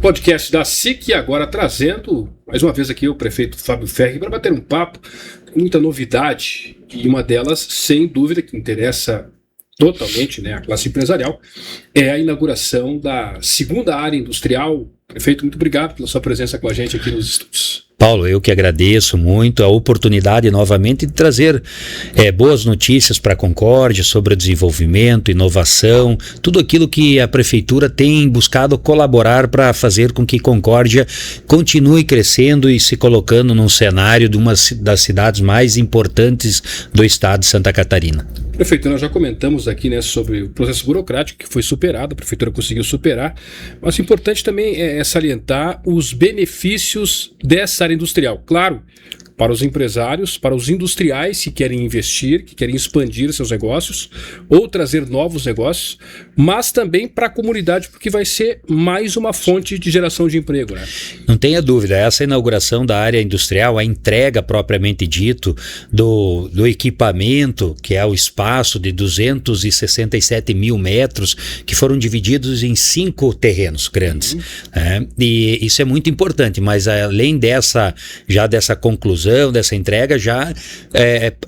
Podcast da SIC, agora trazendo mais uma vez aqui o prefeito Fábio Ferri para bater um papo, muita novidade, e uma delas, sem dúvida, que interessa totalmente, né, a classe empresarial, é a inauguração da segunda área industrial. Prefeito, muito obrigado pela sua presença com a gente aqui nos estúdios. Paulo, eu que agradeço muito a oportunidade novamente de trazer boas notícias para a Concórdia sobre o desenvolvimento, inovação, tudo aquilo que a Prefeitura tem buscado colaborar para fazer com que Concórdia continue crescendo e se colocando num cenário de uma das cidades mais importantes do estado de Santa Catarina. Prefeito, nós já comentamos aqui, né, sobre o processo burocrático que foi superado, a Prefeitura conseguiu superar, mas o importante também é salientar os benefícios dessa área industrial. Claro, para os empresários, para os industriais que querem investir, que querem expandir seus negócios ou trazer novos negócios, mas também para a comunidade, porque vai ser mais uma fonte de geração de emprego, né? Não tenha dúvida, essa inauguração da área industrial, a entrega propriamente dito do equipamento, que é o espaço de 267 mil metros, que foram divididos em 5 terrenos grandes. E isso é muito importante, mas além dessa conclusão, dessa entrega, já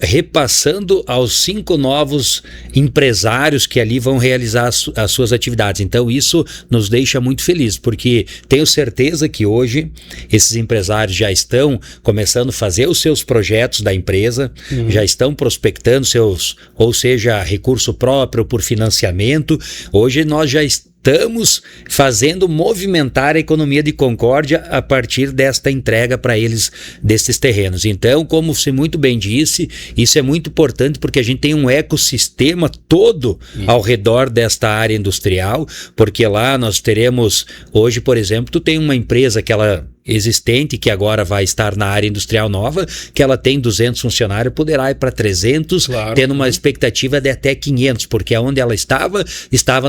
repassando aos 5 novos empresários que ali vão realizar as suas atividades. Então isso nos deixa muito felizes, porque tenho certeza que hoje esses empresários já estão começando a fazer os seus projetos da empresa, já estão prospectando ou seja, recurso próprio por financiamento. Hoje nós já estamos fazendo movimentar a economia de Concórdia a partir desta entrega para eles desses terrenos. Então, como você muito bem disse, isso é muito importante porque a gente tem um ecossistema todo ao redor desta área industrial, porque lá nós teremos, hoje, por exemplo, tu tem uma empresa que ela existente, que agora vai estar na área industrial nova, que ela tem 200 funcionários, poderá ir para 300, claro, tendo uma expectativa de até 500, porque onde ela estava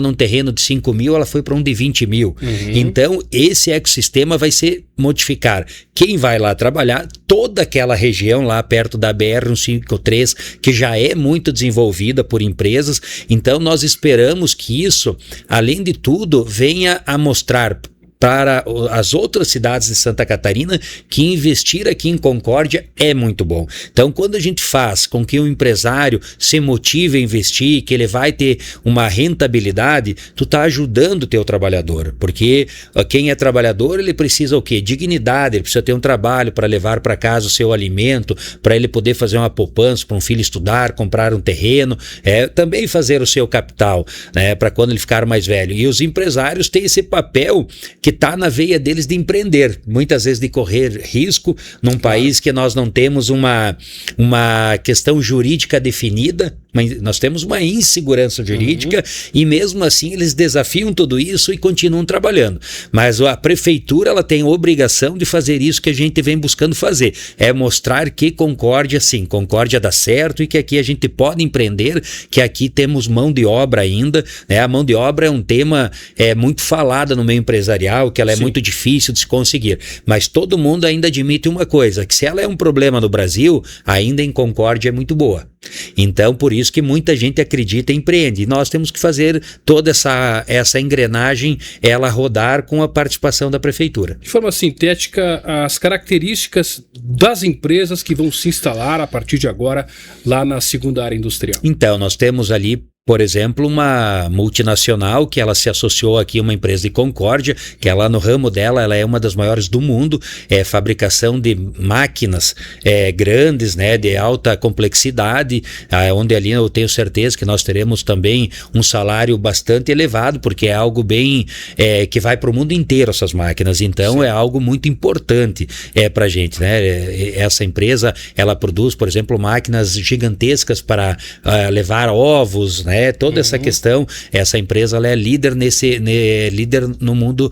num terreno de 5 mil, ela foi para um de 20 mil. Então, esse ecossistema vai se modificar. Quem vai lá trabalhar, toda aquela região lá perto da BR-153, que já é muito desenvolvida por empresas, então nós esperamos que isso, além de tudo, venha a mostrar para as outras cidades de Santa Catarina que investir aqui em Concórdia é muito bom. Então, quando a gente faz com que o empresário se motive a investir, que ele vai ter uma rentabilidade, tu está ajudando o teu trabalhador, porque quem é trabalhador, ele precisa o quê? Dignidade, ele precisa ter um trabalho para levar para casa o seu alimento, para ele poder fazer uma poupança para um filho estudar, comprar um terreno, também fazer o seu capital, né, para quando ele ficar mais velho. E os empresários têm esse papel que está na veia deles de empreender, muitas vezes de correr risco num país que nós não temos uma questão jurídica definida, mas nós temos uma insegurança jurídica e mesmo assim eles desafiam tudo isso e continuam trabalhando. Mas a Prefeitura, ela tem a obrigação de fazer isso que a gente vem buscando fazer, é mostrar que Concórdia, sim, Concórdia dá certo e que aqui a gente pode empreender, que aqui temos mão de obra ainda, né? A mão de obra é um tema muito falado no meio empresarial, que ela é muito difícil de se conseguir, mas todo mundo ainda admite uma coisa, que se ela é um problema no Brasil, ainda em Concórdia é muito boa. Então, por isso que muita gente acredita e empreende, e nós temos que fazer toda essa engrenagem, ela rodar com a participação da Prefeitura. De forma sintética, as características das empresas que vão se instalar a partir de agora lá na segunda área industrial. Então, nós temos ali, por exemplo, uma multinacional que ela se associou aqui a uma empresa de Concórdia, que ela no ramo dela, ela é uma das maiores do mundo, fabricação de máquinas grandes, né, de alta complexidade, onde ali eu tenho certeza que nós teremos também um salário bastante elevado, porque é algo bem que vai para o mundo inteiro essas máquinas, então é algo muito importante para a gente, né? Essa empresa, ela produz, por exemplo, máquinas gigantescas para levar ovos, né? Toda essa questão, essa empresa ela é líder líder no mundo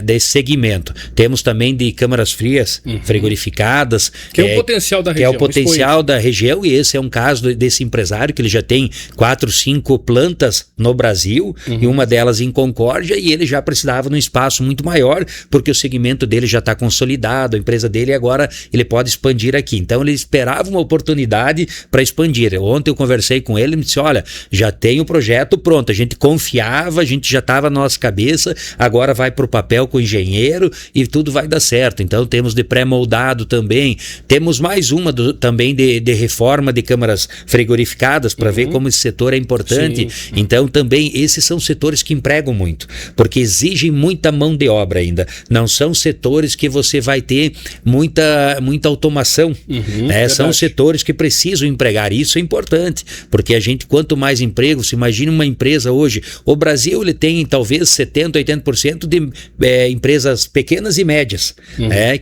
desse segmento. Temos também de câmaras frias, frigorificadas, que é o potencial da região. Que é o potencial da região, e esse é um caso desse empresário que ele já tem 4, 5 plantas no Brasil, e uma delas em Concórdia, e ele já precisava de um espaço muito maior, porque o segmento dele já está consolidado, a empresa dele agora ele pode expandir aqui. Então ele esperava uma oportunidade para expandir. Ontem eu conversei com ele e me disse, olha, já tem o projeto pronto, a gente confiava, a gente já estava na nossa cabeça, agora vai para o papel com o engenheiro e tudo vai dar certo. Então temos de pré-moldado também, temos mais uma também de reforma de câmaras frigorificadas para ver como esse setor é importante. Sim. Então também esses são setores que empregam muito, porque exigem muita mão de obra ainda, não são setores que você vai ter muita automação, né? São setores que precisam empregar, isso é importante, porque a gente, quanto mais emprego, se imagina uma empresa hoje, o Brasil ele tem talvez 70%, 80% de empresas pequenas e médias,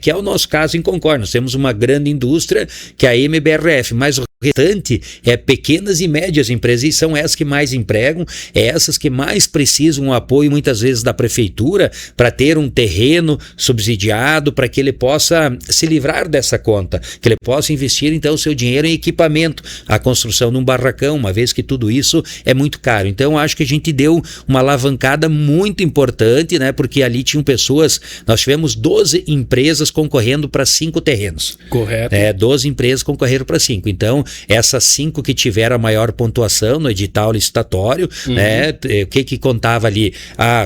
que é o nosso caso em Concórdia. Nós temos uma grande indústria que é a MBRF, mas o restante é pequenas e médias empresas, e são essas que mais empregam, essas que mais precisam o apoio muitas vezes da prefeitura para ter um terreno subsidiado para que ele possa se livrar dessa conta, que ele possa investir então o seu dinheiro em equipamento, a construção de um barracão, uma vez que tudo isso é muito caro. Então acho que a gente deu uma alavancada muito importante, né? Porque ali tinham pessoas, nós tivemos 12 empresas concorrendo para 5 terrenos. Correto. 12 empresas concorreram para 5. Então essas 5 que tiveram a maior pontuação no edital licitatório, né? O que contava ali?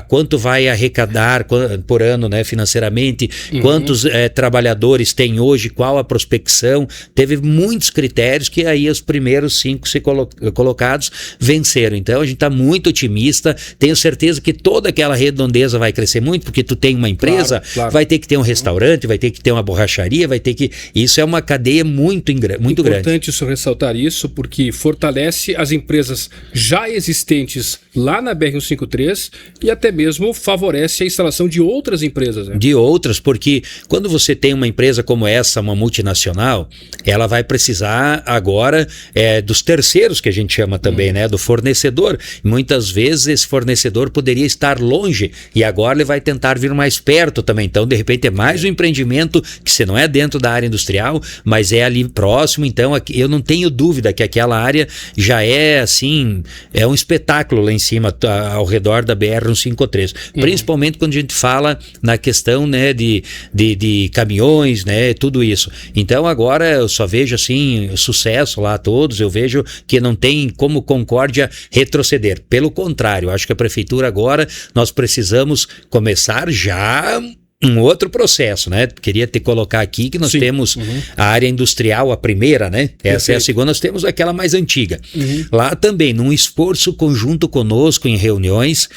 Quanto vai arrecadar por ano, né, financeiramente, quantos trabalhadores tem hoje, qual a prospecção, teve muitos critérios que aí os primeiros 5 colocados venceram. Então a gente está muito otimista, tenho certeza que toda aquela redondeza vai crescer muito, porque tu tem uma empresa, claro. Vai ter que ter um restaurante, vai ter que ter uma borracharia, vai ter que... Isso é uma cadeia muito grande. Importante isso, ressaltar isso, porque fortalece as empresas já existentes lá na BR-153 e até mesmo favorece a instalação de outras empresas. Né? De outras, porque quando você tem uma empresa como essa, uma multinacional, ela vai precisar agora dos terceiros, que a gente chama também, né, do fornecedor. Muitas vezes esse fornecedor poderia estar longe e agora ele vai tentar vir mais perto também. Então, de repente, é mais um empreendimento que você não é dentro da área industrial, mas é ali próximo. Então, eu não tenho dúvida que aquela área já é assim, é um espetáculo lá em cima, ao redor da BR-153. Principalmente quando a gente fala na questão, né, de caminhões, né, tudo isso. Então, agora eu só vejo assim, sucesso lá a todos, eu vejo que não tem como Concórdia retroceder. Pelo contrário, acho que a prefeitura agora, nós precisamos começar já um outro processo, né? Queria te colocar aqui que nós temos a área industrial, a primeira, né? Essa é a segunda, nós temos aquela mais antiga. Lá também, num esforço conjunto conosco em reuniões,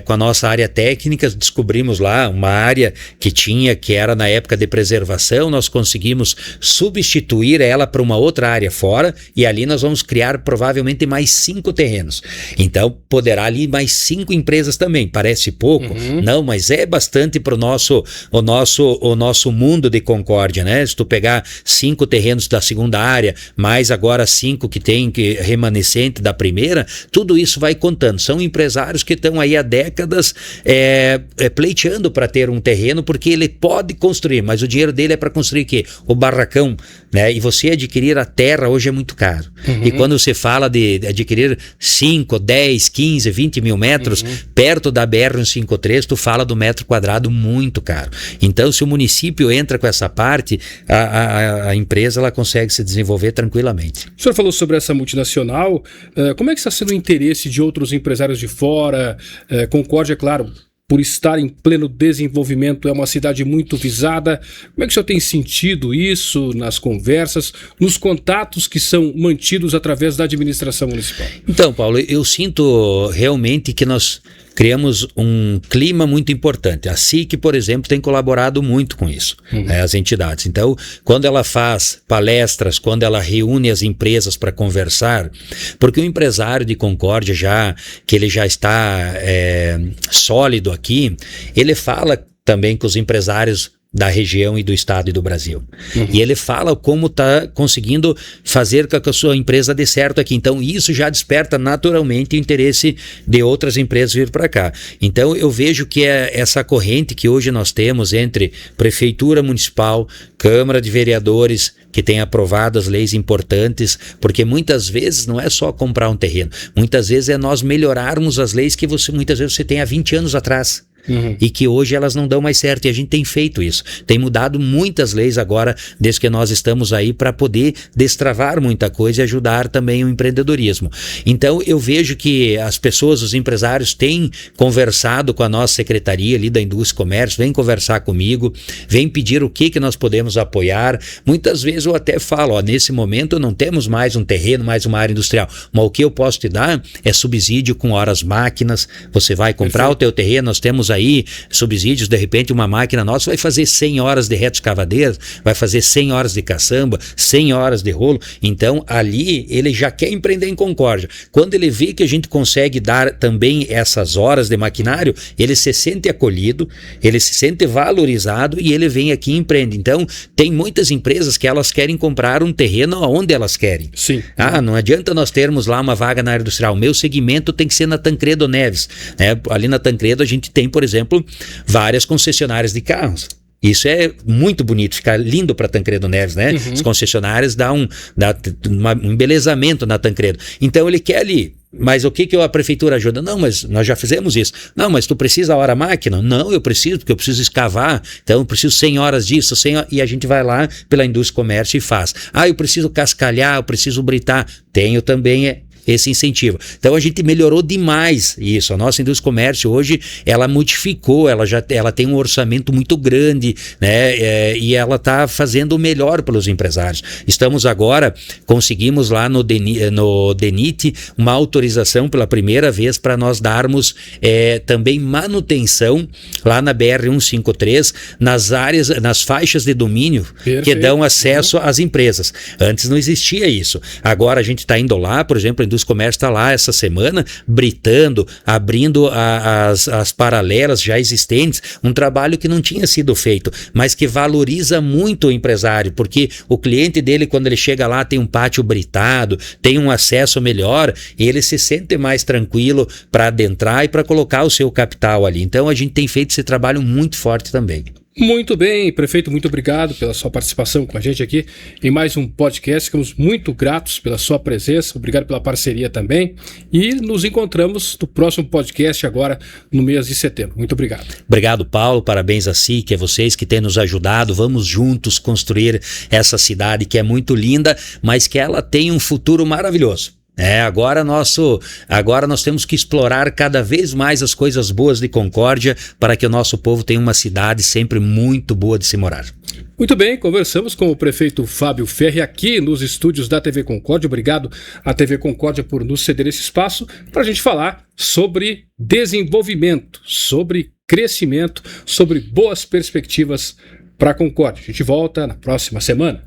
com a nossa área técnica, descobrimos lá uma área que era na época de preservação, nós conseguimos substituir ela para uma outra área fora, e ali nós vamos criar provavelmente mais 5 terrenos. Então, poderá ali mais 5 empresas também. Parece pouco? Não, mas é bastante para o nosso mundo de Concórdia, né? Se tu pegar 5 terrenos da segunda área, mais agora 5 que tem remanescente da primeira, tudo isso vai contando. São empresários que estão aí há décadas pleiteando para ter um terreno, porque ele pode construir, mas o dinheiro dele é para construir o quê? O barracão, né? E você adquirir a terra hoje é muito caro. E quando você fala de adquirir 5, 10, 15, 20 mil metros perto da BR-153, tu fala do metro quadrado muito caro. Então, se o município entra com essa parte, a empresa ela consegue se desenvolver tranquilamente. O senhor falou sobre essa multinacional, como é que está sendo o interesse de outros empresários de fora? Concórdia, claro, por estar em pleno desenvolvimento, é uma cidade muito visada. Como é que o senhor tem sentido isso nas conversas, nos contatos que são mantidos através da administração municipal? Então, Paulo, eu sinto realmente que nós criamos um clima muito importante. A SIC, por exemplo, tem colaborado muito com isso, as entidades. Então, quando ela faz palestras, quando ela reúne as empresas para conversar, porque o empresário de Concórdia, que ele já está sólido aqui, ele fala também com os empresários da região e do estado e do Brasil. E ele fala como está conseguindo fazer com que a sua empresa dê certo aqui. Então, isso já desperta naturalmente o interesse de outras empresas vir para cá. Então, eu vejo que essa corrente que hoje nós temos entre Prefeitura Municipal, Câmara de Vereadores, que tem aprovado as leis importantes, porque muitas vezes não é só comprar um terreno, muitas vezes é nós melhorarmos as leis que muitas vezes você tem há 20 anos atrás. e que hoje elas não dão mais certo, e a gente tem feito isso. Tem mudado muitas leis agora, desde que nós estamos aí, para poder destravar muita coisa e ajudar também o empreendedorismo. Então eu vejo que as pessoas, os empresários têm conversado com a nossa secretaria ali da Indústria e Comércio, vem conversar comigo, vem pedir o que nós podemos apoiar. Muitas vezes eu até falo, nesse momento não temos mais um terreno, mais uma área industrial, mas o que eu posso te dar é subsídio com horas máquinas. Você vai comprar o teu terreno, nós temos aí subsídios, de repente uma máquina nossa vai fazer 100 horas de retroescavadeira, vai fazer 100 horas de caçamba, 100 horas de rolo. Então ali ele já quer empreender em Concórdia. Quando ele vê que a gente consegue dar também essas horas de maquinário, ele se sente acolhido, ele se sente valorizado e ele vem aqui e empreende. Então tem muitas empresas que elas querem comprar um terreno onde elas querem. Sim. Não adianta nós termos lá uma vaga na área industrial. O meu segmento tem que ser na Tancredo Neves, né? Ali na Tancredo a gente tem, por exemplo, várias concessionárias de carros. Isso é muito bonito, fica lindo para Tancredo Neves, né? As concessionárias dão um embelezamento na Tancredo. Então ele quer ali. Mas o que a prefeitura ajuda? Não, mas nós já fizemos isso. Não, mas tu precisa a hora máquina? Não, eu preciso, porque eu preciso escavar. Então eu preciso 100 horas disso, 100 horas, e a gente vai lá pela Indústria e Comércio e faz. Eu preciso cascalhar, eu preciso britar. Tenho também esse incentivo. Então a gente melhorou demais isso. A nossa Indústria e Comércio hoje, ela modificou, ela tem um orçamento muito grande, né? E ela está fazendo o melhor pelos empresários. Estamos agora, conseguimos lá no DENIT uma autorização pela primeira vez para nós darmos também manutenção lá na BR-153, nas áreas, nas faixas de domínio que dão acesso às empresas. Antes não existia isso. Agora a gente está indo lá, por exemplo, a Indústria e Comércio está lá essa semana, britando, abrindo as paralelas já existentes, um trabalho que não tinha sido feito, mas que valoriza muito o empresário, porque o cliente dele, quando ele chega lá, tem um pátio britado, tem um acesso melhor, e ele se sente mais tranquilo para adentrar e para colocar o seu capital ali. Então a gente tem feito esse trabalho muito forte também. Muito bem, prefeito, muito obrigado pela sua participação com a gente aqui em mais um podcast. Ficamos muito gratos pela sua presença, obrigado pela parceria também, e nos encontramos no próximo podcast agora no mês de setembro. Muito obrigado. Obrigado, Paulo, parabéns a si, que é vocês que têm nos ajudado. Vamos juntos construir essa cidade que é muito linda, mas que ela tem um futuro maravilhoso. Agora nós temos que explorar cada vez mais as coisas boas de Concórdia para que o nosso povo tenha uma cidade sempre muito boa de se morar. Muito bem, conversamos com o prefeito Fábio Ferri aqui nos estúdios da TV Concórdia. Obrigado à TV Concórdia por nos ceder esse espaço para a gente falar sobre desenvolvimento, sobre crescimento, sobre boas perspectivas para Concórdia. A gente volta na próxima semana.